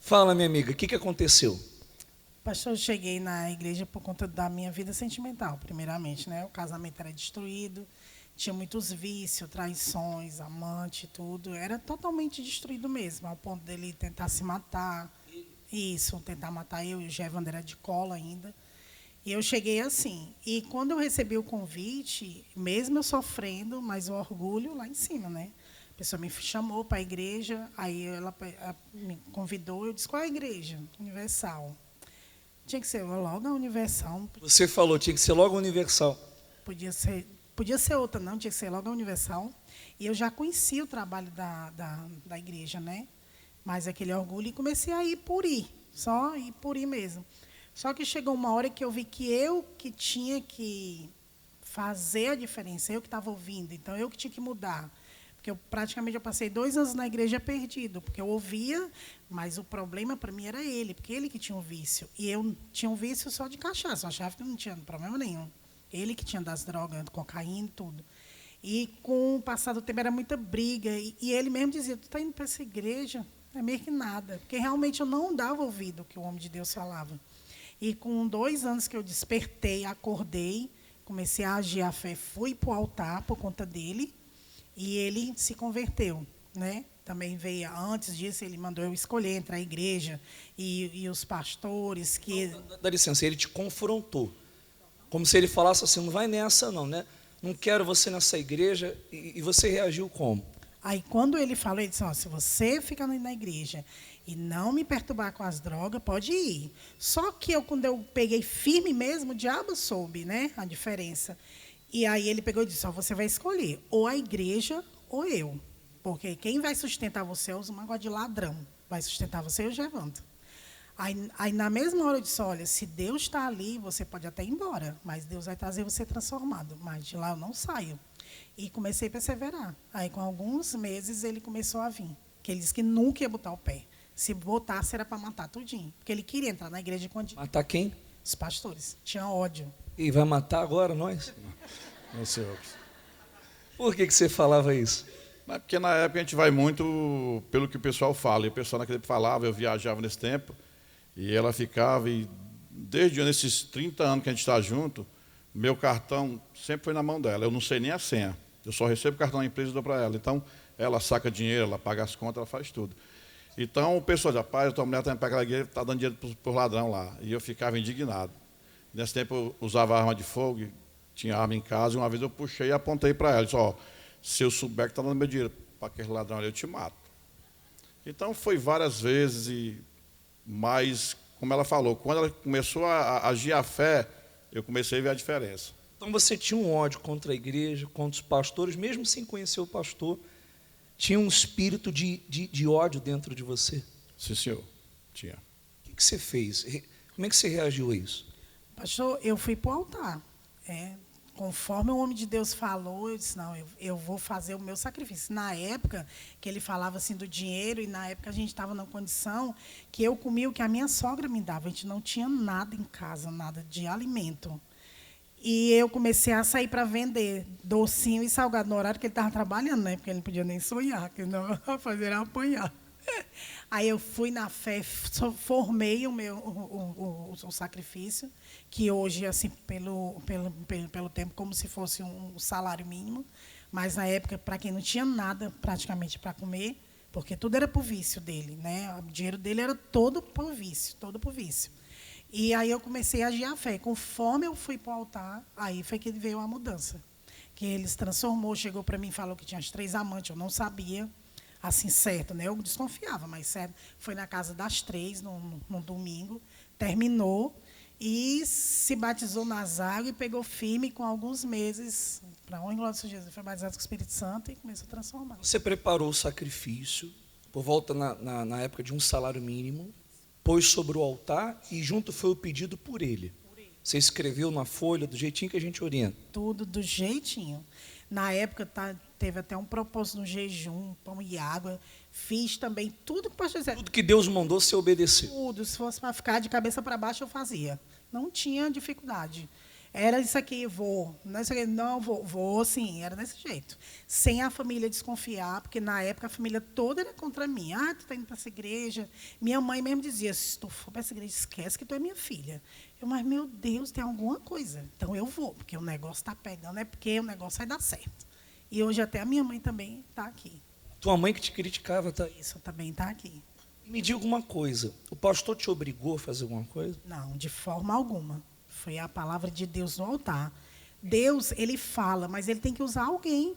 Fala, minha amiga, o que aconteceu? Pastor, eu cheguei na igreja por conta da minha vida sentimental, primeiramente, né? O casamento era destruído, tinha muitos vícios, traições, amante, tudo. Era totalmente destruído mesmo, ao ponto dele tentar se matar. Isso, tentar matar eu e o Gervander era de cola ainda. E eu cheguei assim. E quando eu recebi o convite, mesmo eu sofrendo, mas o orgulho lá em cima, né? A pessoa me chamou para a igreja, aí ela me convidou, eu disse, qual é a igreja? Universal. Tinha que ser logo a Universal, Você falou, tinha que ser logo universal. podia ser outra, não, tinha que ser logo a Universal. E eu já conhecia o trabalho da igreja, né? Mas aquele orgulho, e comecei a ir por ir, só ir por ir mesmo. Só que chegou uma hora que eu vi que eu que tinha que fazer a diferença, eu que estava ouvindo, então eu que tinha que mudar. Porque eu passei 2 anos na igreja perdido, porque eu ouvia, mas o problema para mim era ele, porque ele que tinha um vício. E eu tinha um vício só de cachaça, eu achava que não tinha problema nenhum. Ele que tinha das drogas, cocaína e tudo. E com o passar do tempo era muita briga. E ele mesmo dizia, tu está indo para essa igreja? É meio que nada. Porque realmente eu não dava ouvido ao que o homem de Deus falava. E com 2 anos que eu despertei, acordei, comecei a agir a fé, fui para o altar por conta dele, e ele se converteu, né? Também veio, antes disso, ele mandou eu escolher entre a igreja e os pastores. Dá licença, ele te confrontou. Como se ele falasse assim, não vai nessa não, né? Não quero você nessa igreja. E você reagiu como? Aí, quando ele falou, ele disse, ó, se você ficar na igreja e não me perturbar com as drogas, pode ir. Só que quando eu peguei firme mesmo, o diabo soube, né, a diferença. E aí ele pegou e disse, ó, você vai escolher ou a igreja ou eu. Porque quem vai sustentar você é os magos de ladrão. Vai sustentar você e o Gervando. Aí, na mesma hora, eu disse, olha, se Deus está ali, você pode até ir embora, mas Deus vai trazer você transformado. Mas de lá eu não saio. E comecei a perseverar. Aí, com alguns meses, ele começou a vir. Que ele disse que nunca ia botar o pé. Se botasse, era para matar tudinho. Porque ele queria entrar na igreja com matar quem? Os pastores. Tinha ódio. E vai matar agora nós? Não, senhor. Por que você falava isso? É porque na época a gente vai muito pelo que o pessoal fala. E o pessoal naquele tempo falava, eu viajava nesse tempo, e ela ficava, e desde nesses 30 anos que a gente está junto, meu cartão sempre foi na mão dela. Eu não sei nem a senha. Eu só recebo o cartão da empresa e dou para ela. Então, ela saca dinheiro, ela paga as contas, ela faz tudo. Então, o pessoal diz, rapaz, a tua mulher está indo para aquela igreja, está dando dinheiro para os ladrão lá. E eu ficava indignado. Nesse tempo, eu usava arma de fogo, tinha arma em casa, e uma vez eu puxei e apontei para ela. Disse, ó, se eu souber que está dando meu dinheiro para aquele ladrão ali, eu te mato. Então, foi várias vezes, mas, como ela falou, quando ela começou a agir a fé, eu comecei a ver a diferença. Então você tinha um ódio contra a igreja, contra os pastores, mesmo sem conhecer o pastor, tinha um espírito de ódio dentro de você? Sim, senhor, tinha. O que você fez? Como é que você reagiu a isso? Pastor, eu fui para o altar. Conforme o homem de Deus falou, eu disse, não, eu vou fazer o meu sacrifício. Na época que ele falava assim do dinheiro, e na época a gente estava na condição que eu comia o que a minha sogra me dava. A gente não tinha nada em casa, nada de alimento. E eu comecei a sair para vender docinho e salgado no horário que ele estava trabalhando, né? Porque ele não podia nem sonhar, que não ia fazer era apanhar. Aí eu fui na fé, formei o sacrifício, que hoje, assim, pelo tempo, como se fosse um salário mínimo, mas na época, para quem não tinha nada praticamente para comer, porque tudo era por vício dele, né? O dinheiro dele era todo por vício, todo por vício. E aí eu comecei a agir a fé. Conforme eu fui para o altar, aí foi que veio a mudança. Que ele se transformou, chegou para mim e falou que tinha as 3 amantes, eu não sabia, assim, certo, né? Eu desconfiava, mas certo. Foi na casa das 3, no domingo, terminou e se batizou nas águas e pegou firme com alguns meses, para onde glória a Jesus, foi batizado com o Espírito Santo e começou a transformar. Você preparou o sacrifício, por volta na época de um salário mínimo, pôs sobre o altar e junto foi o pedido por ele. Você escreveu na folha do jeitinho que a gente orienta? Tudo do jeitinho. Na época teve até um propósito no jejum, pão e água. Fiz também tudo que o pastor dizia. Tudo que Deus mandou, você obedeceu. Tudo. Se fosse para ficar de cabeça para baixo, eu fazia. Não tinha dificuldade. Era isso aqui, vou. Não, isso aqui, não vou sim, era desse jeito. Sem a família desconfiar, porque na época a família toda era contra mim. Ah, tu está indo para essa igreja. Minha mãe mesmo dizia, se tu for para essa igreja, esquece que tu é minha filha. Mas, meu Deus, tem alguma coisa. Então eu vou, porque o negócio está pegando, é porque o negócio vai dar certo. E hoje até a minha mãe também está aqui. Tua mãe que te criticava, tá? Isso também está aqui. Me diga uma coisa, o pastor te obrigou a fazer alguma coisa? Não, de forma alguma. Foi a palavra de Deus no altar. Deus, ele fala, mas ele tem que usar alguém.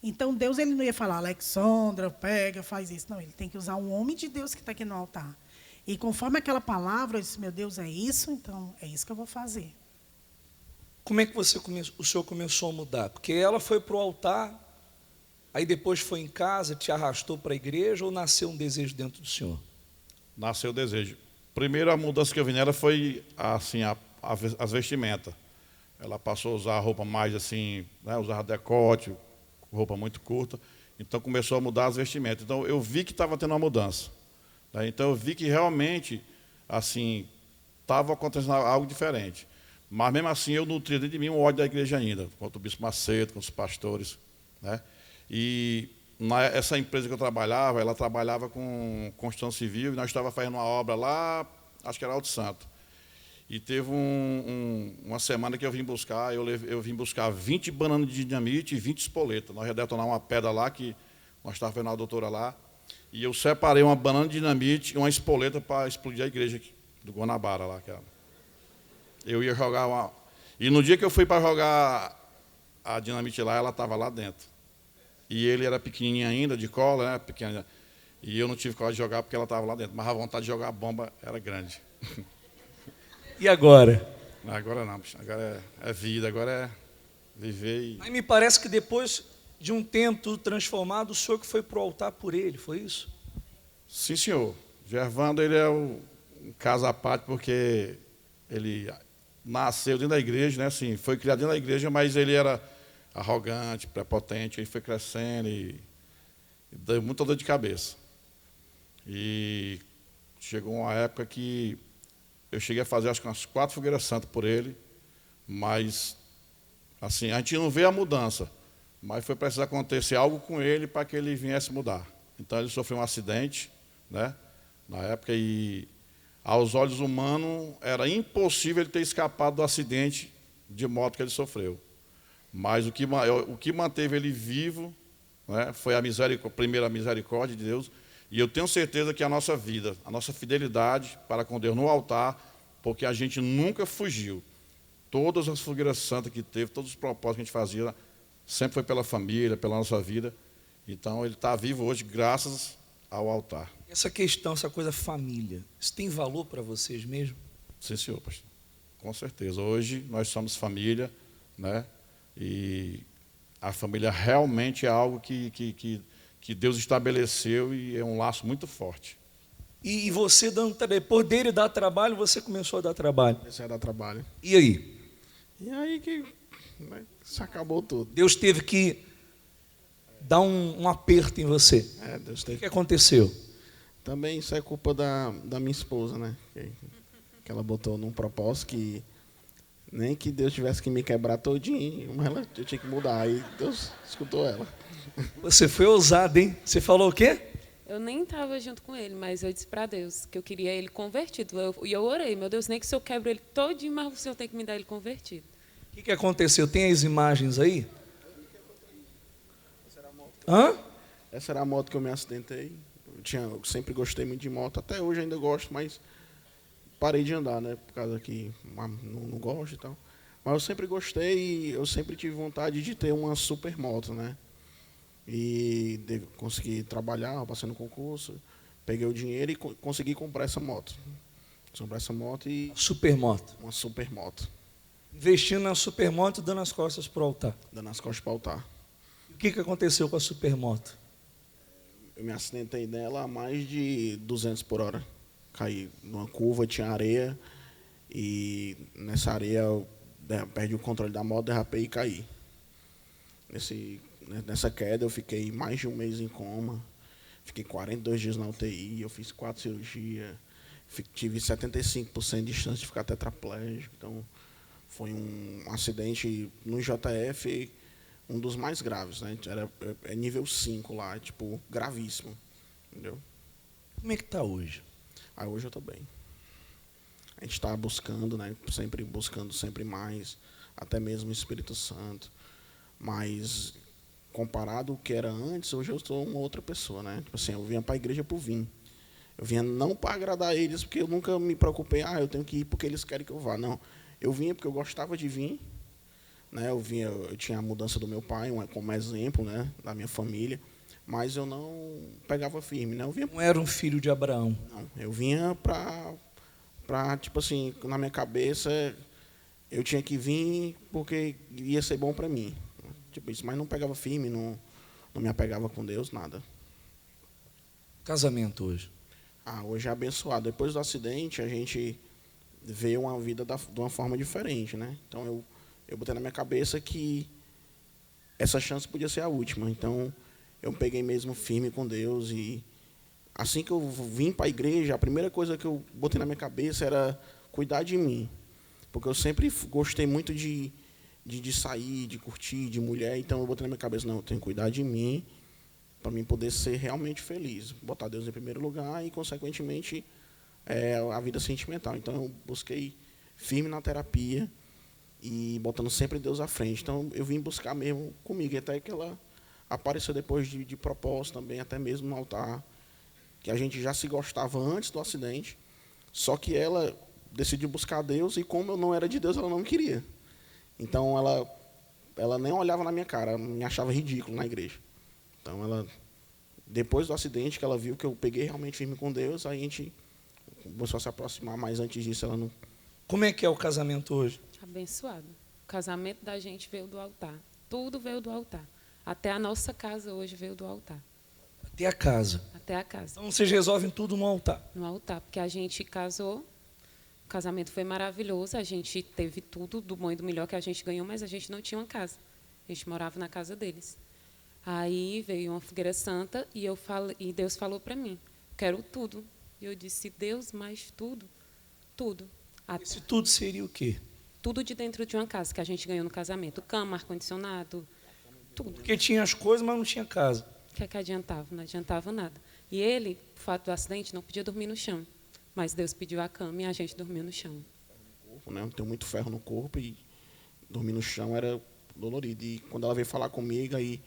Então, Deus, ele não ia falar, Alexandra, pega, faz isso. Não, ele tem que usar um homem de Deus que está aqui no altar. E conforme aquela palavra, eu disse, meu Deus, é isso? Então, é isso que eu vou fazer. Como é que o senhor começou a mudar? Porque ela foi para o altar, aí depois foi em casa, te arrastou para a igreja, ou nasceu um desejo dentro do senhor? Nasceu o desejo. Primeiro, a mudança que eu vi nela foi assim, as vestimentas. Ela passou a usar roupa mais assim, né, usava decote, roupa muito curta. Então começou a mudar as vestimentas. Então eu vi que estava tendo uma mudança. Né? Então eu vi que realmente assim estava acontecendo algo diferente. Mas mesmo assim eu nutria dentro de mim um ódio da igreja ainda, contra o bispo Macedo, com os pastores. Né? E essa empresa que eu trabalhava, ela trabalhava com construção civil e nós estávamos fazendo uma obra lá, acho que era Alto Santo. E teve uma semana que eu vim buscar, eu vim buscar 20 bananas de dinamite e 20 espoletas. Nós ia detonar uma pedra lá, que nós estávamos vendo a doutora lá, e eu separei uma banana de dinamite e uma espoleta para explodir a igreja aqui, do Guanabara lá. Eu ia jogar uma... E no dia que eu fui para jogar a dinamite lá, ela estava lá dentro. E ele era pequenininho ainda, de cola, né, pequena. E eu não tive coragem de jogar porque ela estava lá dentro. Mas a vontade de jogar a bomba era grande. E agora? Agora não, agora é vida, agora é viver e... Aí me parece que depois de um tempo tudo transformado, o senhor que foi para o altar por ele, foi isso? Sim, senhor. Gervando, ele é um caso à parte, porque ele nasceu dentro da igreja, né? Assim, foi criado dentro da igreja, mas ele era arrogante, prepotente, ele foi crescendo e deu muita dor de cabeça. E chegou uma época que eu cheguei a fazer acho que umas 4 fogueiras santas por ele, mas assim, a gente não vê a mudança, mas foi preciso acontecer algo com ele para que ele viesse mudar. Então ele sofreu um acidente, né, na época, e aos olhos humanos era impossível ele ter escapado do acidente de moto que ele sofreu. Mas o que manteve ele vivo, né, foi a primeira misericórdia de Deus. E eu tenho certeza que a nossa vida, a nossa fidelidade para com Deus no altar, porque a gente nunca fugiu. Todas as fogueiras santas que teve, todos os propósitos que a gente fazia, sempre foi pela família, pela nossa vida. Então ele está vivo hoje graças ao altar. Essa questão, essa coisa família, isso tem valor para vocês mesmo? Sim, senhor, pastor. Com certeza. Hoje nós somos família, né? E a família realmente é algo que Deus estabeleceu e é um laço muito forte. E você, depois dele dar trabalho, você começou a dar trabalho. Comecei a dar trabalho. E aí? E aí que se acabou tudo. Deus teve que dar um aperto em você. Deus O teve... que aconteceu? Também isso é culpa da minha esposa, né? Que ela botou num propósito que nem que Deus tivesse que me quebrar todinho, mas eu tinha que mudar. Aí Deus escutou ela. Você foi ousado, hein? Você falou o quê? Eu nem estava junto com ele, mas eu disse para Deus que eu queria ele convertido. E eu orei, meu Deus, nem que se eu quebro ele todinho, mas o Senhor tem que me dar ele convertido. O que aconteceu? Tem as imagens aí? Hã? Essa era a moto que eu me acidentei. Eu sempre gostei muito de moto. Até hoje ainda gosto, mas parei de andar, né? Por causa que não gosto e tal. Mas eu sempre gostei e eu sempre tive vontade de ter uma super moto, né? E consegui trabalhar, passei no concurso, peguei o dinheiro e consegui comprar essa moto. Comprar essa moto e... Supermoto. Uma super moto. Investindo na supermoto e dando as costas para o altar. Dando as costas para o altar. O que aconteceu com a supermoto? Eu me acidentei nela a mais de 200 por hora. Caí numa curva, tinha areia, e nessa areia eu perdi o controle da moto, derrapei e caí. Nessa queda eu fiquei mais de um mês em coma, fiquei 42 dias na UTI, eu fiz 4 cirurgias, tive 75% de chance de ficar tetraplégico. Então Foi um acidente no JF, um dos mais graves, né? É nível 5 lá, tipo, gravíssimo, entendeu? Como é que está hoje? Aí hoje eu estou bem. A gente está buscando, né? Sempre buscando sempre mais, até mesmo o Espírito Santo. Mas comparado ao que era antes, hoje eu sou uma outra pessoa, né? Tipo assim, eu vinha para a igreja por vir. Eu vinha não para agradar eles, porque eu nunca me preocupei, eu tenho que ir porque eles querem que eu vá. Não, eu vinha porque eu gostava de vir, né? Eu tinha a mudança do meu pai, como exemplo, né, da minha família, mas eu não pegava firme, né? Eu vinha, Não era um filho de Abraão. não, eu vinha para tipo assim, na minha cabeça, eu tinha que vir porque ia ser bom para mim, tipo isso, mas não pegava firme, não me apegava com Deus, nada. Casamento hoje. Hoje é abençoado. Depois do acidente, a gente vê uma vida de uma forma diferente, né? Então, eu botei na minha cabeça que essa chance podia ser a última. Então, eu peguei mesmo firme com Deus e assim que eu vim para a igreja, a primeira coisa que eu botei na minha cabeça era cuidar de mim. Porque eu sempre gostei muito de sair, de curtir, de mulher. Então, eu botei na minha cabeça, não, eu tenho que cuidar de mim para mim poder ser realmente feliz, botar Deus em primeiro lugar e, consequentemente, a vida sentimental. Então, eu busquei firme na terapia e botando sempre Deus à frente. Então, eu vim buscar mesmo comigo, até que ela apareceu depois de propósito também, até mesmo no altar, que a gente já se gostava antes do acidente, só que ela decidiu buscar Deus e, como eu não era de Deus, ela não me queria. Então, ela nem olhava na minha cara, me achava ridículo na igreja. Então, depois do acidente, que ela viu que eu peguei realmente firme com Deus, aí a gente começou a se aproximar, mas antes disso ela não... Como é que é o casamento hoje? Abençoado. O casamento da gente veio do altar. Tudo veio do altar. Até a nossa casa hoje veio do altar. Até a casa. Até a casa. Então vocês resolvem tudo no altar. No altar, porque a gente casou, o casamento foi maravilhoso, a gente teve tudo do bom e do melhor que a gente ganhou, mas a gente não tinha uma casa. A gente morava na casa deles. Aí veio uma fogueira santa e Deus falou para mim, quero tudo. E eu disse, Deus, mais tudo? Tudo. Esse tudo seria o quê? Tudo de dentro de uma casa que a gente ganhou no casamento. Cama, ar-condicionado, tudo. Porque tinha as coisas, mas não tinha casa. O que é que adiantava? Não adiantava nada. E ele, por fato do acidente, não podia dormir no chão. Mas Deus pediu a cama e a gente dormiu no chão. Eu tenho muito ferro no corpo e dormir no chão era dolorido. E quando ela veio falar comigo, aí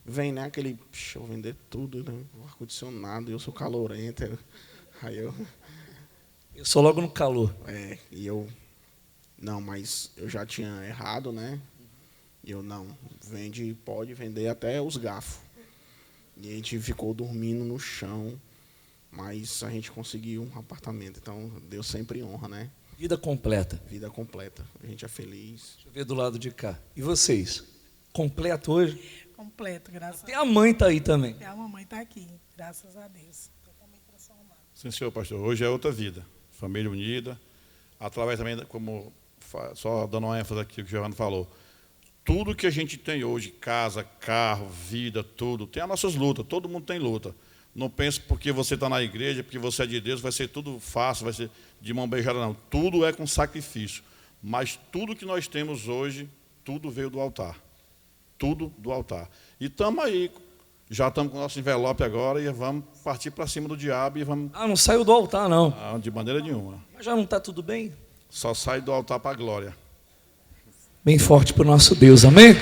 vem, né, aquele, eu vou vender tudo, né, o ar-condicionado, eu sou calorento. Aí eu sou logo no calor. E eu, não, mas eu já tinha errado, né, e eu, não, pode vender até os garfos. E a gente ficou dormindo no chão, mas a gente conseguiu um apartamento, então Deus sempre honra, né. Vida completa. Vida completa, a gente é feliz. Deixa eu ver do lado de cá. E vocês? Completo hoje? Completo, graças a Até Deus. a mãe está aí também. Até a mamãe está aqui, graças a Deus. Totalmente transformada. Sim, senhor pastor. Hoje é outra vida. Família unida. Através também, como só dando uma ênfase aqui, o que o Giovanni falou. Tudo que a gente tem hoje, casa, carro, vida, tudo, tem as nossas lutas. Todo mundo tem luta. Não pense porque você está na igreja, porque você é de Deus, vai ser tudo fácil, vai ser de mão beijada, não. Tudo é com sacrifício. Mas tudo que nós temos hoje, tudo veio do altar. Tudo do altar. E estamos aí, já estamos com o nosso envelope agora e vamos partir para cima do diabo e vamos... Não saiu do altar, não. Não, de maneira nenhuma. Mas já não está tudo bem? Só sai do altar para a glória. Bem forte para o nosso Deus, amém?